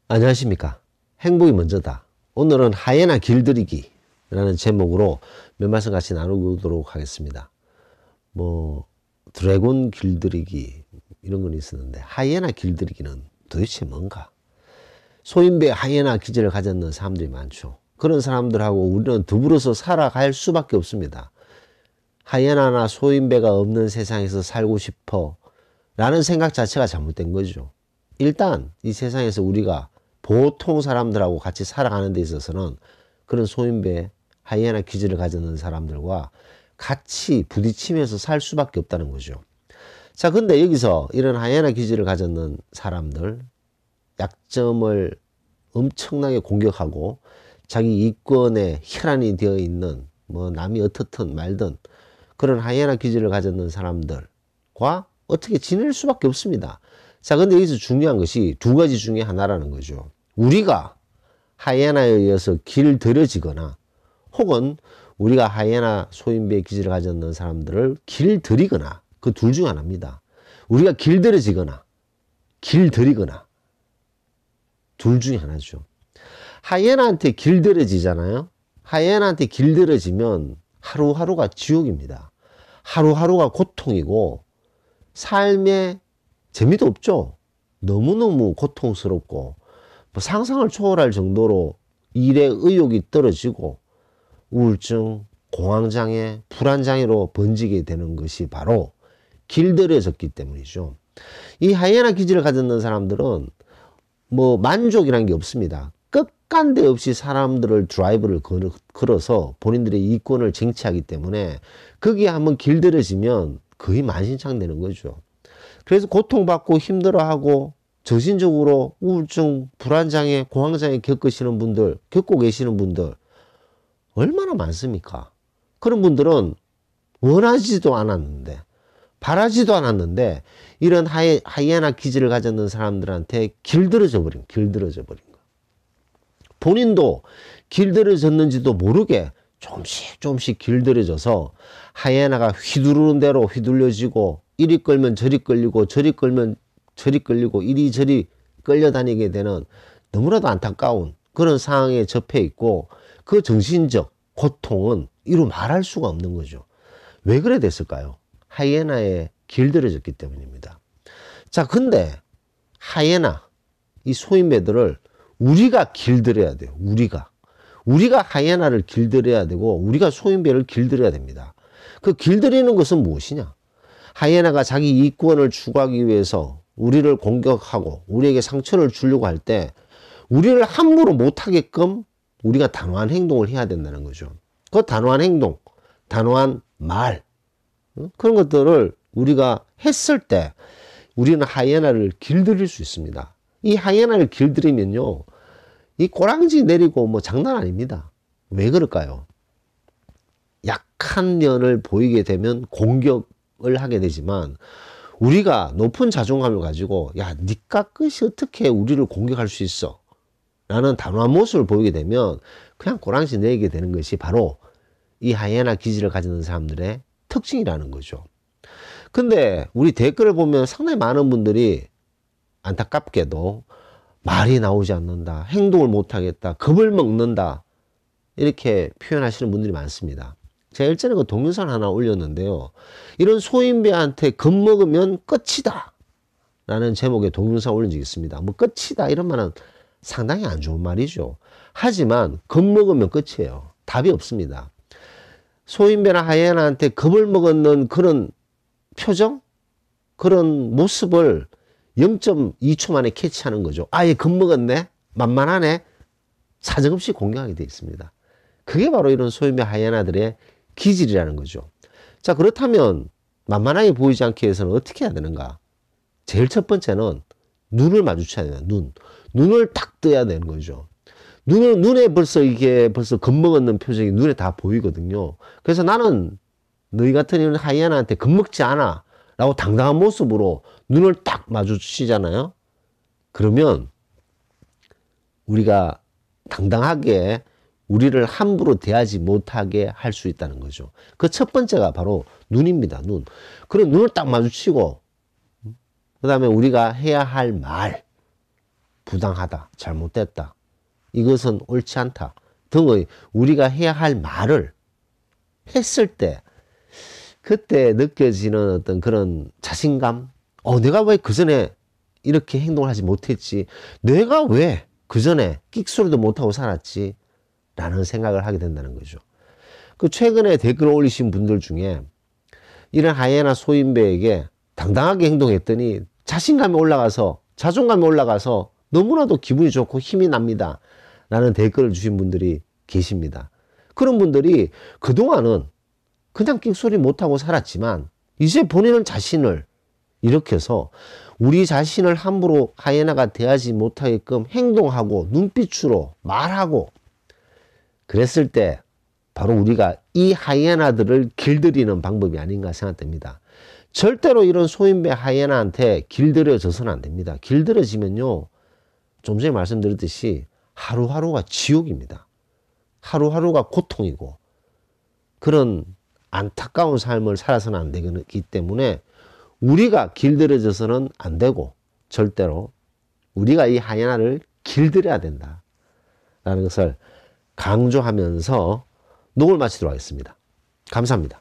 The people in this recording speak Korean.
안녕하십니까. 행복이 먼저다. 오늘은 하이에나 길들이기 라는 제목으로 몇 말씀 같이 나누도록 하겠습니다. 드래곤 길들이기 이런 건 있었는데 하이에나 길들이기는 도대체 뭔가? 소인배 하이에나 기질을 가졌는 사람들이 많죠. 그런 사람들하고 우리는 더불어서 살아갈 수밖에 없습니다. 하이에나나 소인배가 없는 세상에서 살고 싶어 라는 생각 자체가 잘못된 거죠. 일단 이 세상에서 우리가 보통 사람들하고 같이 살아가는 데 있어서는 그런 소인배, 하이에나 기질을 가졌는 사람들과 같이 부딪히면서 살 수밖에 없다는 거죠. 자, 근데 여기서 이런 하이에나 기질을 가졌는 사람들, 약점을 엄청나게 공격하고 자기 이권에 혈안이 되어 있는 남이 어떻든 말든 그런 하이에나 기질을 가졌는 사람들과 어떻게 지낼 수밖에 없습니다. 자, 근데 여기서 중요한 것이 두 가지 중에 하나라는 거죠. 우리가 하이에나에 의해서 길들여지거나 혹은 우리가 하이에나 소인배 기질을 가졌는 사람들을 길들이거나 그 둘 중 하나입니다. 우리가 길들여지거나 길들이거나 둘 중에 하나죠. 하이에나한테 길들여지잖아요. 하이에나한테 길들여지면 하루하루가 지옥입니다. 하루하루가 고통이고 삶에 재미도 없죠. 너무너무 고통스럽고 상상을 초월할 정도로 일의 의욕이 떨어지고 우울증, 공황장애, 불안장애로 번지게 되는 것이 바로 길들여졌기 때문이죠. 이 하이에나 기질을 가졌는 사람들은 만족이라는 게 없습니다. 끝간데 없이 사람들을 드라이브를 걸어서 본인들의 이권을 쟁취하기 때문에 거기에 한번 길들여지면 거의 만신창되는 거죠. 그래서 고통받고 힘들어하고 정신적으로 우울증, 불안장애, 공황장애 겪고 계시는 분들 얼마나 많습니까? 그런 분들은 원하지도 않았는데 바라지도 않았는데 이런 하이에나 기질을 가졌는 사람들한테 길들여져 버린 거. 본인도 길들여졌는지도 모르게 조금씩 길들여져서 하이에나가 휘두르는 대로 휘둘려지고 이리 끌면 저리 끌리고 저리 끌면 저리 끌리고 이리저리 끌려다니게 되는 너무나도 안타까운 그런 상황에 접해 있고 그 정신적 고통은 이루 말할 수가 없는 거죠. 왜 그래 됐을까요? 하이에나에 길들여졌기 때문입니다. 자, 근데 하이에나, 이 소인배들을 우리가 길들여야 돼요. 우리가 하이에나를 길들여야 되고 우리가 소인배를 길들여야 됩니다. 그 길들이는 것은 무엇이냐? 하이에나가 자기 이권을 추구하기 위해서 우리를 공격하고 우리에게 상처를 주려고 할 때 우리를 함부로 못하게끔 우리가 단호한 행동을 해야 된다는 거죠. 그 단호한 행동, 단호한 말, 그런 것들을 우리가 했을 때 우리는 하이에나를 길들일 수 있습니다. 이 하이에나를 길들이면요, 이 꼬랑지 내리고 장난 아닙니다. 왜 그럴까요? 약한 면을 보이게 되면 공격을 하게 되지만 우리가 높은 자존감을 가지고 야, 니까 끝이 어떻게 우리를 공격할 수 있어? 라는 단호한 모습을 보이게 되면 그냥 꼬랑지 내리게 되는 것이 바로 이 하이에나 기질을 가지는 사람들의 특징이라는 거죠. 근데 우리 댓글을 보면 상당히 많은 분들이 안타깝게도 말이 나오지 않는다, 행동을 못하겠다, 겁을 먹는다 이렇게 표현하시는 분들이 많습니다. 제가 일전에 그 동영상 하나 올렸는데요. 이런 소인배한테 겁먹으면 끝이다 라는 제목의 동영상 올린 적이 있습니다. 끝이다 이런 말은 상당히 안 좋은 말이죠. 하지만 겁먹으면 끝이에요. 답이 없습니다. 소인배나 하이에나한테 겁을 먹었는 그런 표정, 그런 모습을 0.2초 만에 캐치하는 거죠. 얘 겁먹었네, 만만하네, 사정없이 공격하게 되어 있습니다. 그게 바로 이런 소인배 하이에나들의 기질이라는 거죠. 자, 그렇다면 만만하게 보이지 않기 위해서는 어떻게 해야 되는가? 제일 첫 번째는 눈을 마주쳐야 돼요. 눈을 딱 떠야 되는 거죠. 눈에 벌써 겁먹었는 표정이 눈에 다 보이거든요. 그래서 나는 너희 같은 이런 하이에나한테 겁먹지 않아 라고 당당한 모습으로 눈을 딱 마주치잖아요. 그러면 우리가 당당하게 우리를 함부로 대하지 못하게 할 수 있다는 거죠. 그 첫 번째가 바로 눈입니다. 눈. 그럼 눈을 딱 마주치고 그 다음에 우리가 해야 할 말, 부당하다, 잘못됐다, 이것은 옳지 않다 등의 우리가 해야 할 말을 했을 때 그때 느껴지는 어떤 그런 자신감, 내가 왜 그전에 이렇게 행동을 하지 못했지, 내가 왜 그전에 끽소리도 못하고 살았지 라는 생각을 하게 된다는 거죠. 그 최근에 댓글 올리신 분들 중에 이런 하이에나 소인배에게 당당하게 행동했더니 자신감이 올라가서, 자존감이 올라가서 너무나도 기분이 좋고 힘이 납니다 라는 댓글을 주신 분들이 계십니다. 그런 분들이 그동안은 그냥 끽소리 못하고 살았지만 이제 본인은 자신을 일으켜서 우리 자신을 함부로 하이에나가 대하지 못하게끔 행동하고 눈빛으로 말하고 그랬을 때 바로 우리가 이 하이에나들을 길들이는 방법이 아닌가 생각됩니다. 절대로 이런 소인배 하이에나한테 길들여져서는 안 됩니다. 길들여지면요, 좀 전에 말씀드렸듯이 하루하루가 지옥입니다. 하루하루가 고통이고 그런 안타까운 삶을 살아서는 안 되기 때문에 우리가 길들여져서는 안 되고 절대로 우리가 이 하이에나를 길들여야 된다라는 것을 강조하면서 녹음을 마치도록 하겠습니다. 감사합니다.